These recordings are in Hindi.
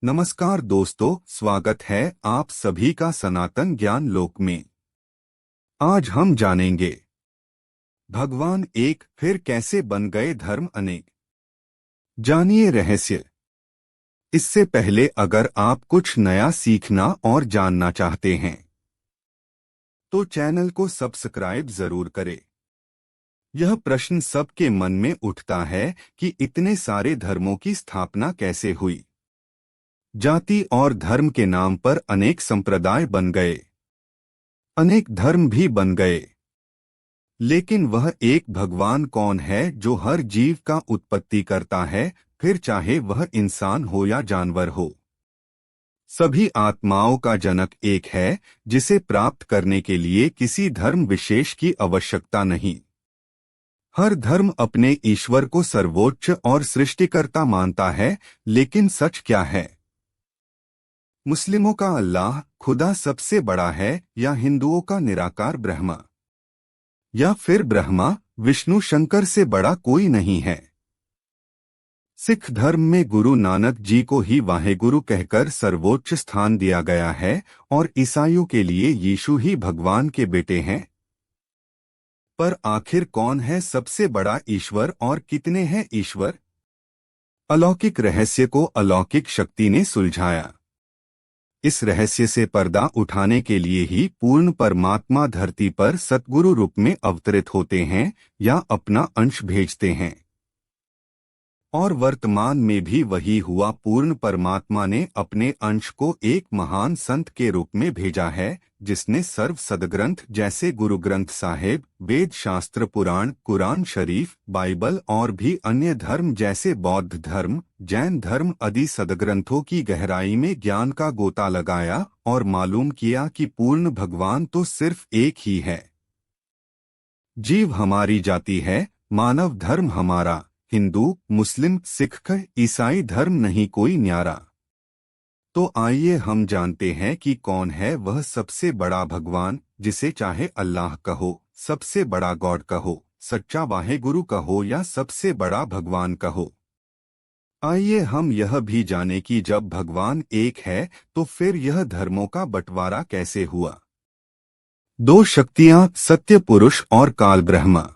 नमस्कार दोस्तों, स्वागत है आप सभी का सनातन ज्ञान लोक में। आज हम जानेंगे भगवान एक फिर कैसे बन गए धर्म अनेक। जानिए रहस्य। इससे पहले अगर आप कुछ नया सीखना और जानना चाहते हैं तो चैनल को सब्सक्राइब जरूर करें। यह प्रश्न सबके मन में उठता है कि इतने सारे धर्मों की स्थापना कैसे हुई। जाति और धर्म के नाम पर अनेक संप्रदाय बन गए, अनेक धर्म भी बन गए, लेकिन वह एक भगवान कौन है जो हर जीव का उत्पत्ति करता है, फिर चाहे वह इंसान हो या जानवर हो। सभी आत्माओं का जनक एक है जिसे प्राप्त करने के लिए किसी धर्म विशेष की आवश्यकता नहीं। हर धर्म अपने ईश्वर को सर्वोच्च और सृष्टिकर्ता मानता है, लेकिन सच क्या है? मुस्लिमों का अल्लाह खुदा सबसे बड़ा है या हिंदुओं का निराकार ब्रह्मा, या फिर ब्रह्मा विष्णु शंकर से बड़ा कोई नहीं है। सिख धर्म में गुरु नानक जी को ही वाहेगुरु कहकर सर्वोच्च स्थान दिया गया है और ईसाइयों के लिए यीशु ही भगवान के बेटे हैं। पर आखिर कौन है सबसे बड़ा ईश्वर और कितने हैं ईश्वर? अलौकिक रहस्य को अलौकिक शक्ति ने सुलझाया। इस रहस्य से पर्दा उठाने के लिए ही पूर्ण परमात्मा धरती पर सतगुरु रूप में अवतरित होते हैं या अपना अंश भेजते हैं। और वर्तमान में भी वही हुआ। पूर्ण परमात्मा ने अपने अंश को एक महान संत के रूप में भेजा है, जिसने सर्व सदग्रंथ जैसे गुरु ग्रंथ साहिब, वेद शास्त्र, पुराण, कुरान शरीफ, बाइबल और भी अन्य धर्म जैसे बौद्ध धर्म, जैन धर्म आदि सदग्रंथों की गहराई में ज्ञान का गोता लगाया और मालूम किया कि पूर्ण भगवान तो सिर्फ एक ही है। जीव हमारी जाति है, मानव धर्म हमारा, हिंदू, मुस्लिम, सिख, ईसाई धर्म नहीं कोई न्यारा। तो आइए हम जानते हैं कि कौन है वह सबसे बड़ा भगवान, जिसे चाहे अल्लाह कहो, सबसे बड़ा गॉड कहो, सच्चा वाहेगुरु कहो या सबसे बड़ा भगवान कहो। आइए हम यह भी जाने कि जब भगवान एक है तो फिर यह धर्मों का बंटवारा कैसे हुआ। दो शक्तियां, सत्य पुरुष और काल ब्रह्मा।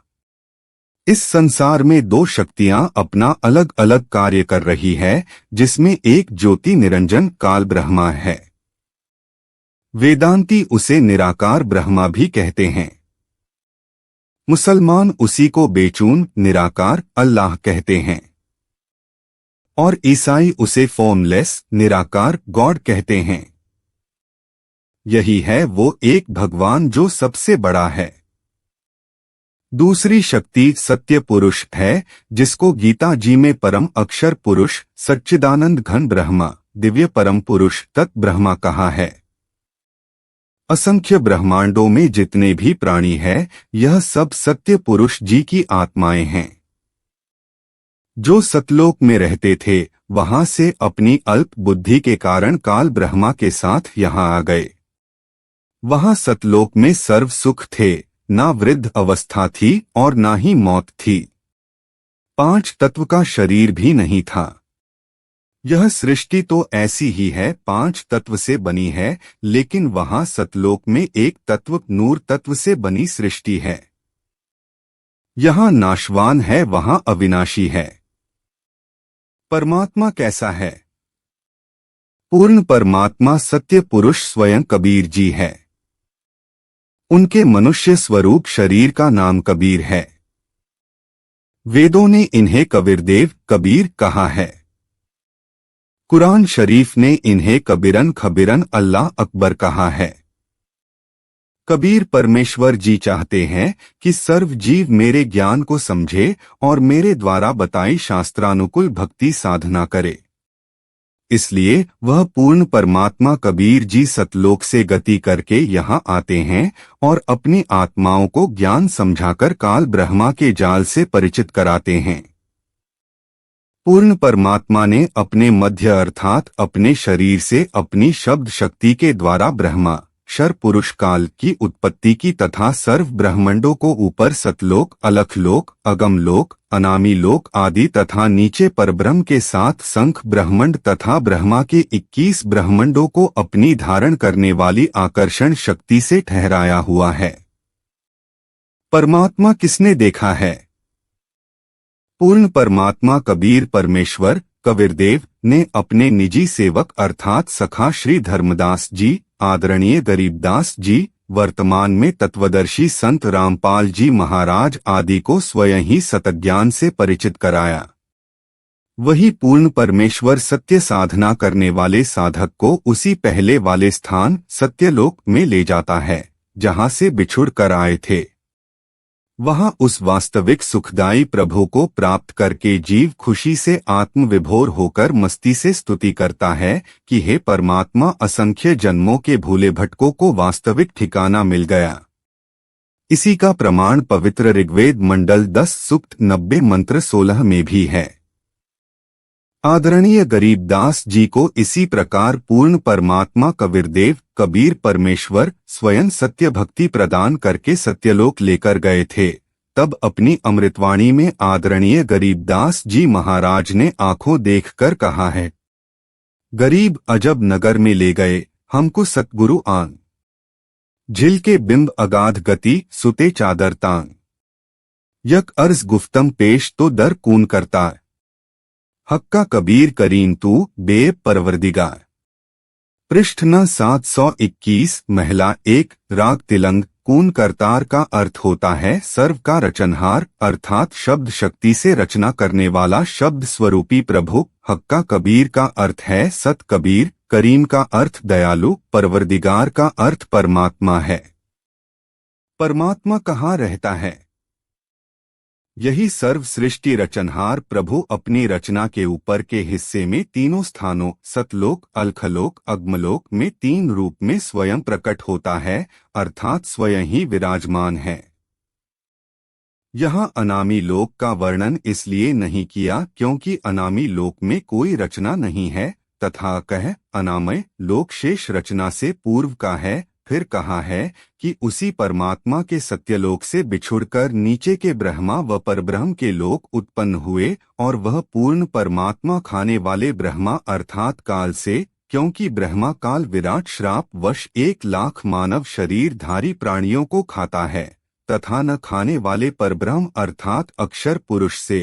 इस संसार में दो शक्तियां अपना अलग अलग कार्य कर रही है, जिसमें एक ज्योति निरंजन काल ब्रह्मा है। वेदांती उसे निराकार ब्रह्मा भी कहते हैं। मुसलमान उसी को बेचून निराकार अल्लाह कहते हैं और ईसाई उसे फॉर्मलेस निराकार गॉड कहते हैं। यही है वो एक भगवान जो सबसे बड़ा है। दूसरी शक्ति सत्य पुरुष है, जिसको गीता जी में परम अक्षर पुरुष, सच्चिदानंद घन ब्रह्मा, दिव्य परम पुरुष तत् ब्रह्मा कहा है। असंख्य ब्रह्मांडों में जितने भी प्राणी हैं, यह सब सत्य पुरुष जी की आत्माएं हैं। जो सतलोक में रहते थे, वहां से अपनी अल्प बुद्धि के कारण काल ब्रह्मा के साथ यहां आ गए। वहां सतलोक में सर्व सुख थे, ना वृद्ध अवस्था थी और ना ही मौत थी। पांच तत्व का शरीर भी नहीं था। यह सृष्टि तो ऐसी ही है, पांच तत्व से बनी है, लेकिन वहां सतलोक में एक तत्व नूर तत्व से बनी सृष्टि है। यहां नाशवान है, वहां अविनाशी है। परमात्मा कैसा है? पूर्ण परमात्मा सत्य पुरुष स्वयं कबीर जी है। उनके मनुष्य स्वरूप शरीर का नाम कबीर है। वेदों ने इन्हें कबीरदेव कबीर कहा है। कुरान शरीफ ने इन्हें कबीरन खबीरन अल्लाह अकबर कहा है। कबीर परमेश्वर जी चाहते हैं कि सर्व जीव मेरे ज्ञान को समझे और मेरे द्वारा बताई शास्त्रानुकूल भक्ति साधना करे। इसलिए वह पूर्ण परमात्मा कबीर जी सतलोक से गति करके यहाँ आते हैं और अपनी आत्माओं को ज्ञान समझाकर काल ब्रह्मा के जाल से परिचित कराते हैं। पूर्ण परमात्मा ने अपने मध्य अर्थात अपने शरीर से अपनी शब्द शक्ति के द्वारा ब्रह्मा, क्षर पुरुष काल की उत्पत्ति की तथा सर्व ब्रह्मंडों को ऊपर सतलोक, अलखलोक, अगमलोक, अनामी लोक आदि तथा नीचे परब्रह्म के साथ संख ब्रह्मंड तथा ब्रह्मा के 21 ब्रह्मंडों को अपनी धारण करने वाली आकर्षण शक्ति से ठहराया हुआ है। परमात्मा किसने देखा है? पूर्ण परमात्मा कबीर परमेश्वर कबीरदेव ने अपने निजी सेवक अर्थात सखा श्री धर्मदास जी, आदरणीय गरीबदास जी, वर्तमान में तत्वदर्शी संत रामपाल जी महाराज आदि को स्वयं ही सतज्ञान से परिचित कराया। वही पूर्ण परमेश्वर सत्य साधना करने वाले साधक को उसी पहले वाले स्थान सत्यलोक में ले जाता है जहां से बिछुड़ कर आए थे। वहां उस वास्तविक सुखदायी प्रभु को प्राप्त करके जीव खुशी से आत्मविभोर होकर मस्ती से स्तुति करता है कि हे परमात्मा, असंख्य जन्मों के भूले भटकों को वास्तविक ठिकाना मिल गया। इसी का प्रमाण पवित्र ऋग्वेद मंडल 10 सूक्त 90 मंत्र 16 में भी है। आदरणीय गरीबदास जी को इसी प्रकार पूर्ण परमात्मा कबीरदेव कबीर परमेश्वर स्वयं सत्य भक्ति प्रदान करके सत्यलोक लेकर गए थे। तब अपनी अमृतवाणी में आदरणीय गरीबदास जी महाराज ने आंखों देखकर कहा है, गरीब अजब नगर में ले गए हमको सतगुरु आन, झिल के बिंब अगाध गति सुते चादर तांग, यक अर्ज गुफ्तम पेश तो दर कून करता, हक्का कबीर करीन तू बेब परवरदिगार। पृष्ठ न 721 महिला 1 राग तिलंग। कून करतार का अर्थ होता है सर्व का रचनहार अर्थात शब्द शक्ति से रचना करने वाला शब्द स्वरूपी प्रभु। हक्का कबीर का अर्थ है सत कबीर। करीम का अर्थ दयालु। परवरदिगार का अर्थ परमात्मा है। परमात्मा कहाँ रहता है? यही सर्व सृष्टि रचनहार प्रभु अपनी रचना के ऊपर के हिस्से में तीनों स्थानों सतलोक, अलखलोक, अग्मलोक में 3 रूप में स्वयं प्रकट होता है अर्थात स्वयं ही विराजमान है। यहाँ अनामी लोक का वर्णन इसलिए नहीं किया क्योंकि अनामी लोक में कोई रचना नहीं है तथा कह अनामय लोक शेष रचना से पूर्व का है। फिर कहा है कि उसी परमात्मा के सत्यलोक से बिछुड़कर नीचे के ब्रह्मा व परब्रह्म के लोक उत्पन्न हुए और वह पूर्ण परमात्मा खाने वाले ब्रह्मा अर्थात काल से, क्योंकि ब्रह्मा काल विराट श्राप वश 1 लाख मानव शरीरधारी प्राणियों को खाता है तथा न खाने वाले परब्रह्म अर्थात अक्षर पुरुष से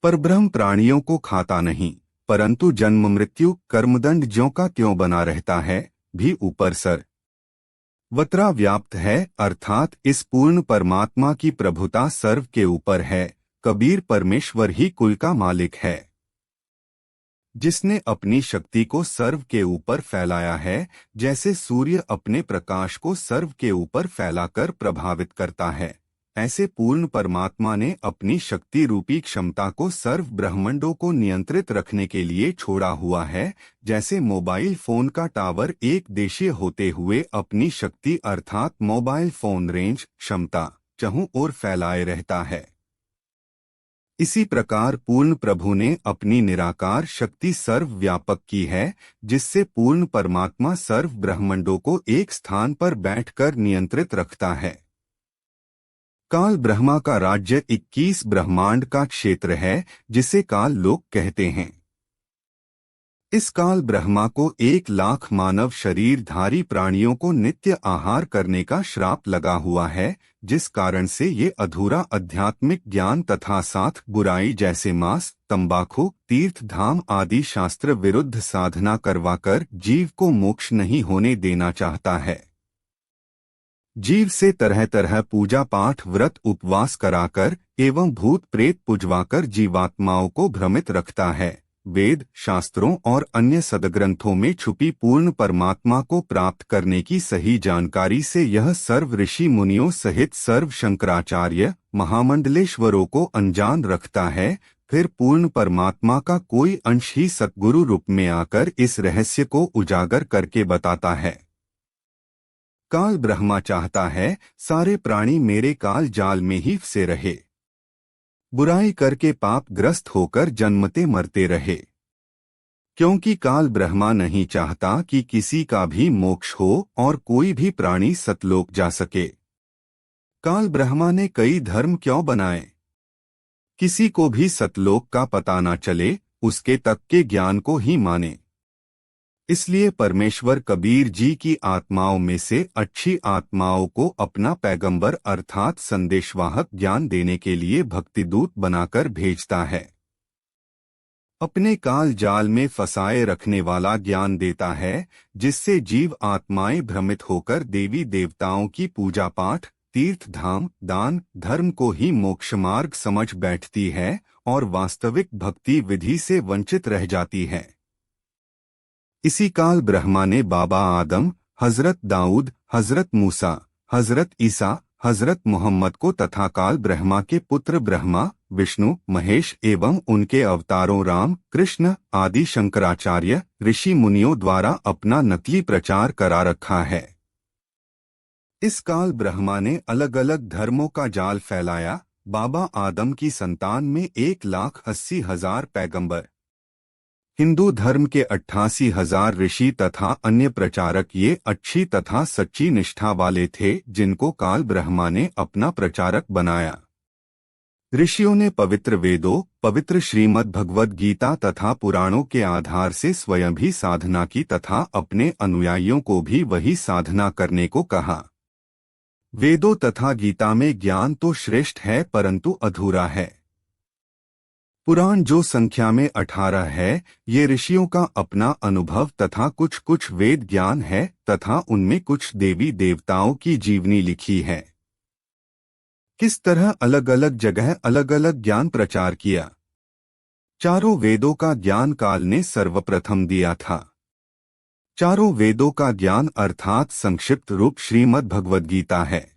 परब्रह्म प्राणियों को खाता नहीं, परंतु जन्म मृत्यु कर्मदंड ज्यों का त्यों बना रहता है, भी ऊपर सर वत्रा व्याप्त है अर्थात इस पूर्ण परमात्मा की प्रभुता सर्व के ऊपर है। कबीर परमेश्वर ही कुल का मालिक है, जिसने अपनी शक्ति को सर्व के ऊपर फैलाया है, जैसे सूर्य अपने प्रकाश को सर्व के ऊपर फैलाकर प्रभावित करता है, ऐसे पूर्ण परमात्मा ने अपनी शक्ति रूपी क्षमता को सर्व ब्रह्मंडों को नियंत्रित रखने के लिए छोड़ा हुआ है। जैसे मोबाइल फोन का टावर एक देशीय होते हुए अपनी शक्ति अर्थात मोबाइल फोन रेंज क्षमता चहुं ओर फैलाए रहता है, इसी प्रकार पूर्ण प्रभु ने अपनी निराकार शक्ति सर्व व्यापक की है, जिससे पूर्ण परमात्मा सर्व ब्रह्मंडों को एक स्थान पर बैठकर नियंत्रित रखता है। काल ब्रह्मा का राज्य 21 ब्रह्मांड का क्षेत्र है, जिसे काल लोक कहते हैं। इस काल ब्रह्मा को 1 लाख मानव शरीरधारी प्राणियों को नित्य आहार करने का श्राप लगा हुआ है, जिस कारण से ये अधूरा आध्यात्मिक ज्ञान तथा साथ बुराई जैसे मांस, तंबाकू, तीर्थ धाम आदि शास्त्र विरुद्ध साधना करवाकर जीव को मोक्ष नहीं होने देना चाहता है। जीव से तरह तरह पूजा पाठ व्रत उपवास कराकर एवं भूत प्रेत पुजवाकर जीवात्माओं को भ्रमित रखता है। वेद शास्त्रों और अन्य सदग्रंथों में छुपी पूर्ण परमात्मा को प्राप्त करने की सही जानकारी से यह सर्व ऋषि मुनियों सहित सर्व शंकराचार्य महामंडलेश्वरों को अनजान रखता है। फिर पूर्ण परमात्मा का कोई अंश ही सतगुरु रूप में आकर इस रहस्य को उजागर करके बताता है। काल ब्रह्मा चाहता है सारे प्राणी मेरे काल जाल में ही फंसे रहे, बुराई करके पाप ग्रस्त होकर जन्मते मरते रहे। क्योंकि काल ब्रह्मा नहीं चाहता कि किसी का भी मोक्ष हो और कोई भी प्राणी सतलोक जा सके। काल ब्रह्मा ने कई धर्म क्यों बनाए? किसी को भी सतलोक का पता न चले, उसके तक के ज्ञान को ही माने। इसलिए परमेश्वर कबीर जी की आत्माओं में से अच्छी आत्माओं को अपना पैगंबर अर्थात संदेशवाहक ज्ञान देने के लिए भक्तिदूत बनाकर भेजता है। अपने काल जाल में फंसाए रखने वाला ज्ञान देता है, जिससे जीव आत्माएं भ्रमित होकर देवी देवताओं की पूजा पाठ, तीर्थ धाम, दान, धर्म को ही मोक्ष मार्ग समझ बैठती है और वास्तविक भक्ति विधि से वंचित रह जाती है। इसी काल ब्रह्मा ने बाबा आदम, हजरत दाऊद, हजरत मूसा, हजरत ईसा, हजरत मोहम्मद को तथा काल ब्रह्मा के पुत्र ब्रह्मा, विष्णु, महेश एवं उनके अवतारों राम, कृष्ण आदि शंकराचार्य ऋषि मुनियों द्वारा अपना नकली प्रचार करा रखा है। इस काल ब्रह्मा ने अलग अलग धर्मों का जाल फैलाया। बाबा आदम की संतान में 1,80,000 पैगंबर, हिंदू धर्म के 88,000 ऋषि तथा अन्य प्रचारक ये अच्छी तथा सच्ची निष्ठा वाले थे, जिनको काल ब्रह्मा ने अपना प्रचारक बनाया। ऋषियों ने पवित्र वेदों, पवित्र श्रीमद् भगवद गीता तथा पुराणों के आधार से स्वयं भी साधना की तथा अपने अनुयायियों को भी वही साधना करने को कहा। वेदों तथा गीता में ज्ञान तो श्रेष्ठ है परंतु अधूरा है। पुराण जो संख्या में 18 है, ये ऋषियों का अपना अनुभव तथा कुछ कुछ वेद ज्ञान है तथा उनमें कुछ देवी देवताओं की जीवनी लिखी है। किस तरह अलग अलग जगह अलग अलग ज्ञान प्रचार किया। चारों वेदों का ज्ञान काल ने सर्वप्रथम दिया था। चारों वेदों का ज्ञान अर्थात संक्षिप्त रूप श्रीमद् भगवद गीता है।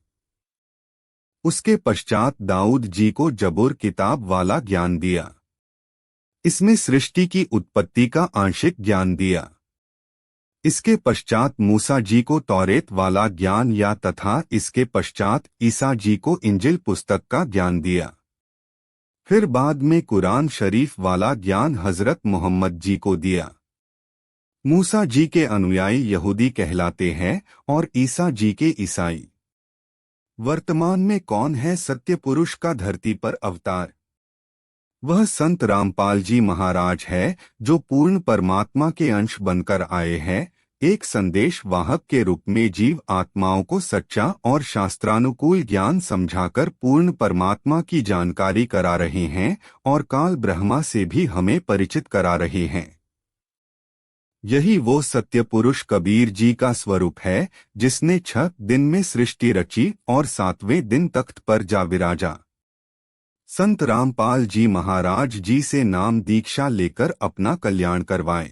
उसके पश्चात दाऊद जी को जबूर किताब वाला ज्ञान दिया। इसमें सृष्टि की उत्पत्ति का आंशिक ज्ञान दिया। इसके पश्चात मूसा जी को तौरेत वाला ज्ञान या तथा इसके पश्चात ईसा जी को इंजिल पुस्तक का ज्ञान दिया। फिर बाद में कुरान शरीफ वाला ज्ञान हजरत मोहम्मद जी को दिया। मूसा जी के अनुयायी यहूदी कहलाते हैं और ईसा जी के ईसाई। वर्तमान में कौन है सत्य पुरुष का धरती पर अवतार? वह संत रामपाल जी महाराज है, जो पूर्ण परमात्मा के अंश बनकर आए हैं। एक संदेश वाहक के रूप में जीव आत्माओं को सच्चा और शास्त्रानुकूल ज्ञान समझाकर पूर्ण परमात्मा की जानकारी करा रहे हैं और काल ब्रह्मा से भी हमें परिचित करा रहे हैं। यही वो सत्य पुरुष कबीर जी का स्वरूप है, जिसने 6 दिन में सृष्टि रची और 7वें दिन तख्त पर जा विराजा। संत रामपाल जी महाराज जी से नाम दीक्षा लेकर अपना कल्याण करवाएं।